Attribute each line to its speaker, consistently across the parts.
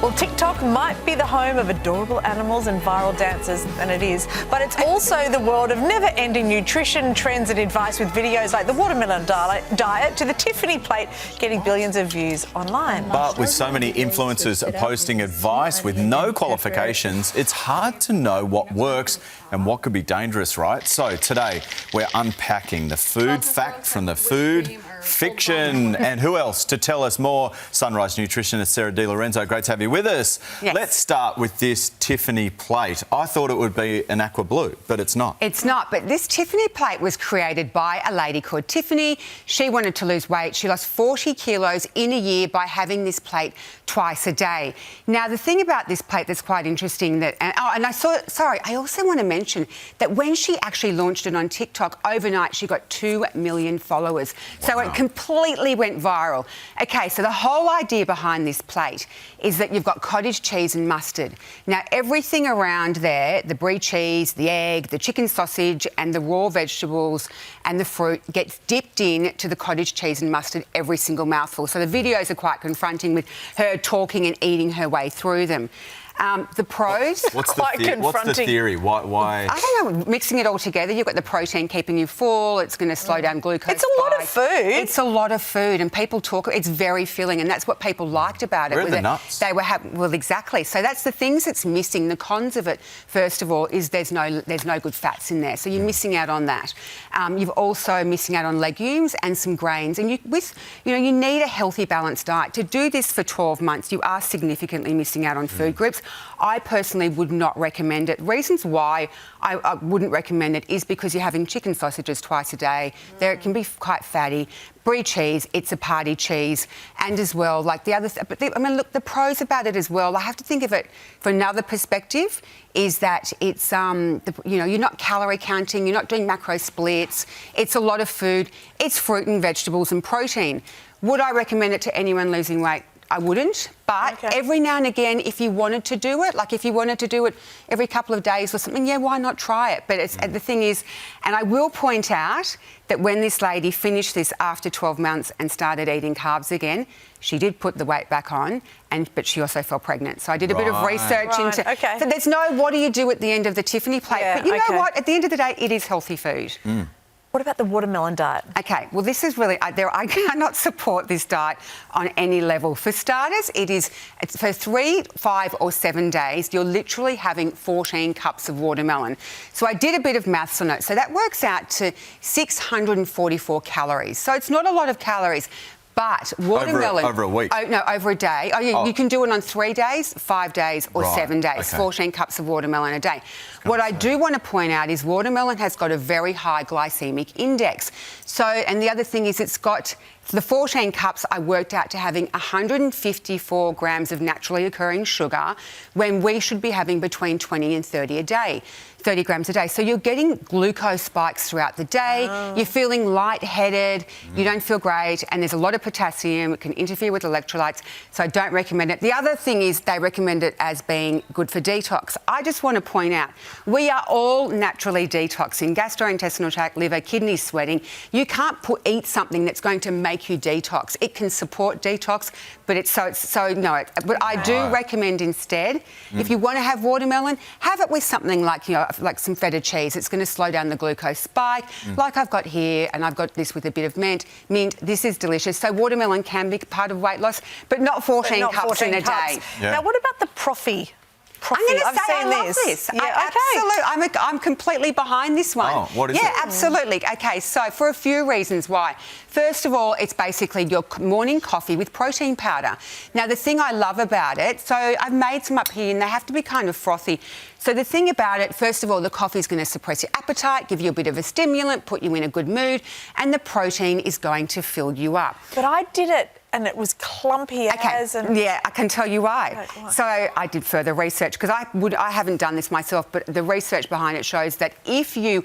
Speaker 1: Well, TikTok might be the home of adorable animals and viral dances, and it is, but it's also the world of never-ending nutrition, trends and advice with videos like the watermelon diet to the Tiffany plate getting billions of views online.
Speaker 2: But with so many influencers posting advice with no qualifications, it's hard to know what works and what could be dangerous, right? So today we're unpacking the food fact from the food fiction. And who else to tell us more? Sunrise nutritionist Sarah Di Lorenzo, great to have you with us.
Speaker 3: Yes.
Speaker 2: Let's start with this Tiffany plate. I thought it would be an aqua blue, but it's not.
Speaker 3: It's not, but this Tiffany plate was created by a lady called Tiffany. She wanted to lose weight. She lost 40 kilos in a year by having this plate twice a day. Now, the thing about this plate that's quite interesting I also want to mention that when she actually launched it on TikTok, overnight she got 2 million followers. So it completely went viral. Okay, so the whole idea behind this plate is that you've got cottage cheese and mustard. Now, everything around there, the brie cheese, the egg, the chicken sausage and the raw vegetables and the fruit gets dipped in to the cottage cheese and mustard every single mouthful. So the videos are quite confronting with her talking and eating her way through them. The pros...
Speaker 2: What's the theory? Why?
Speaker 3: I don't know, mixing it all together. You've got the protein keeping you full. It's going to slow down glucose.
Speaker 1: It's a lot of food.
Speaker 3: It's a lot of food, and people talk... It's very filling, and that's what people liked about it.
Speaker 2: Where are the nuts?
Speaker 3: They were well, exactly. So that's the things that's missing. The cons of it, first of all, is there's no good fats in there. So you're missing out on that. You've also missing out on legumes and some grains. And you need a healthy, balanced diet. To do this for 12 months, you are significantly missing out on food groups. I personally would not recommend it. Reasons why I wouldn't recommend it is because you're having chicken sausages twice a day. There it can be quite fatty. Brie cheese, it's a party cheese. And as well, like the other... look, the pros about it as well, I have to think of it from another perspective, is that it's, you're not calorie counting, you're not doing macro splits. It's a lot of food. It's fruit and vegetables and protein. Would I recommend it to anyone losing weight? I wouldn't, but every now and again, if you wanted to do it, like if you wanted to do it every couple of days or something, yeah, why not try it? But the thing is, and I will point out that when this lady finished this after 12 months and started eating carbs again, she did put the weight back on, but she also fell pregnant. So I did a bit of research into... So there's no what do you do at the end of the Tiffany plate? Yeah, but you know what? At the end of the day, it is healthy food.
Speaker 1: What about the watermelon diet?
Speaker 3: Okay, well, this is really... I cannot support this diet on any level. For starters, it's for 3, 5 or 7 days, you're literally having 14 cups of watermelon. So I did a bit of maths on it. So that works out to 644 calories. So it's not a lot of calories. But watermelon...
Speaker 2: Over a week?
Speaker 3: Oh, no, over a day. You can do it on 3 days, 5 days or 7 days. 14 cups of watermelon a day. What I do want to point out is watermelon has got a very high glycemic index. So, and the other thing is it's got... The 14 cups I worked out to having 154 grams of naturally occurring sugar when we should be having between 20 and 30 a day. 30 grams a day. So you're getting glucose spikes throughout the day, you're feeling lightheaded, you don't feel great, and there's a lot of potassium, it can interfere with electrolytes, so I don't recommend it. The other thing is they recommend it as being good for detox. I just want to point out, we are all naturally detoxing, gastrointestinal tract, liver, kidneys, sweating. You can't eat something that's going to make you detox. It can support detox, but But I do recommend instead, if you want to have watermelon, have it with something like, like some feta cheese. It's going to slow down the glucose spike, like I've got here, and I've got this with a bit of mint. This is delicious. So watermelon can be part of weight loss, but not 14 cups in a day.
Speaker 1: Yeah. Now, what about the Profi?
Speaker 3: I'm going to say I love this.
Speaker 1: Yeah,
Speaker 3: absolutely. I'm completely behind this one.
Speaker 2: Oh, what is it?
Speaker 3: Yeah, absolutely. Okay, so for a few reasons why. First of all, it's basically your morning coffee with protein powder. Now, the thing I love about it, so I've made some up here and they have to be kind of frothy. So the thing about it, first of all, the coffee is going to suppress your appetite, give you a bit of a stimulant, put you in a good mood, and the protein is going to fill you up.
Speaker 1: But I did it and it was clumpy as...
Speaker 3: Yeah, I can tell you why. So I did further research because I haven't done this myself, but the research behind it shows that if you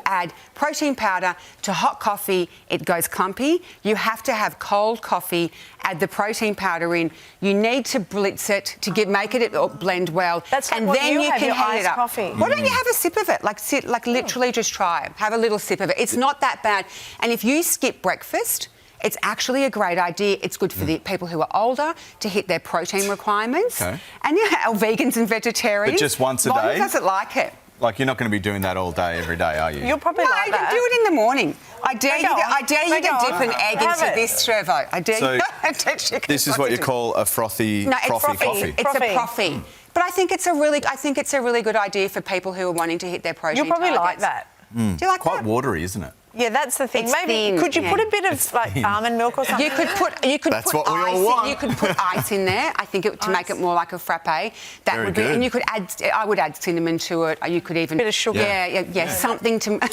Speaker 3: add protein powder to hot coffee, it goes clumpy. You have to have cold coffee, add the protein powder in. You need to blitz it to make it blend well.
Speaker 1: That's like then you can heat it up. Coffee.
Speaker 3: Why don't you have a sip of it? Literally just try it. Have a little sip of it. It's not that bad. And if you skip breakfast, It's actually a great idea. It's good for the people who are older to hit their protein requirements.
Speaker 2: Okay.
Speaker 3: And our vegans and vegetarians.
Speaker 2: But just once a
Speaker 3: Mine
Speaker 2: day?
Speaker 3: doesn't like it.
Speaker 2: Like, you're not going to be doing that all day, every day, are you?
Speaker 1: You'll probably
Speaker 3: No,
Speaker 1: like that.
Speaker 3: do it in the morning. I dare you.
Speaker 1: Go on.
Speaker 3: I dare you to
Speaker 1: Go
Speaker 3: dip
Speaker 1: on.
Speaker 3: an egg
Speaker 1: Have
Speaker 3: into
Speaker 1: it.
Speaker 3: this, Trevor. I dare
Speaker 2: So,
Speaker 3: you. Chicken
Speaker 2: This is what you
Speaker 3: sausage.
Speaker 2: call a frothy,
Speaker 3: No, it's
Speaker 2: frothy
Speaker 3: frothy.
Speaker 2: coffee.
Speaker 3: It's
Speaker 1: Frothy.
Speaker 3: a frothy. But I think it's a really good idea for people who are wanting to hit their protein
Speaker 1: You'll probably like
Speaker 3: targets.
Speaker 1: that.
Speaker 3: Do you like
Speaker 2: Quite
Speaker 3: that?
Speaker 2: watery, isn't it?
Speaker 1: Yeah, that's the thing.
Speaker 3: It's
Speaker 1: Maybe
Speaker 3: thin,
Speaker 1: could you
Speaker 3: yeah.
Speaker 1: put a bit of like almond milk or something?
Speaker 3: You could put
Speaker 2: That's
Speaker 3: put
Speaker 2: what we all
Speaker 3: ice.
Speaker 2: want.
Speaker 3: You could put ice in there. I think to make it more like a frappe. That
Speaker 2: Very
Speaker 3: would be,
Speaker 2: good.
Speaker 3: and you could add. I would add cinnamon to it. Or you could even
Speaker 1: Bit of sugar.
Speaker 3: Yeah, something to.
Speaker 2: I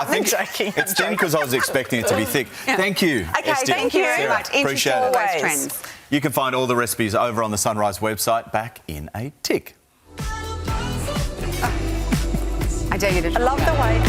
Speaker 2: think
Speaker 1: joking.
Speaker 2: it's thin because I was expecting it to be thick. Thank you.
Speaker 3: Okay,
Speaker 2: Estelle.
Speaker 3: thank you very
Speaker 2: Sarah,
Speaker 3: much. Interested
Speaker 2: Appreciate
Speaker 3: in all
Speaker 2: it.
Speaker 3: those
Speaker 1: Always.
Speaker 3: trends.
Speaker 2: You can find all the recipes over on the Sunrise website. Back in a tick.
Speaker 3: I dare you to.
Speaker 1: I love the way.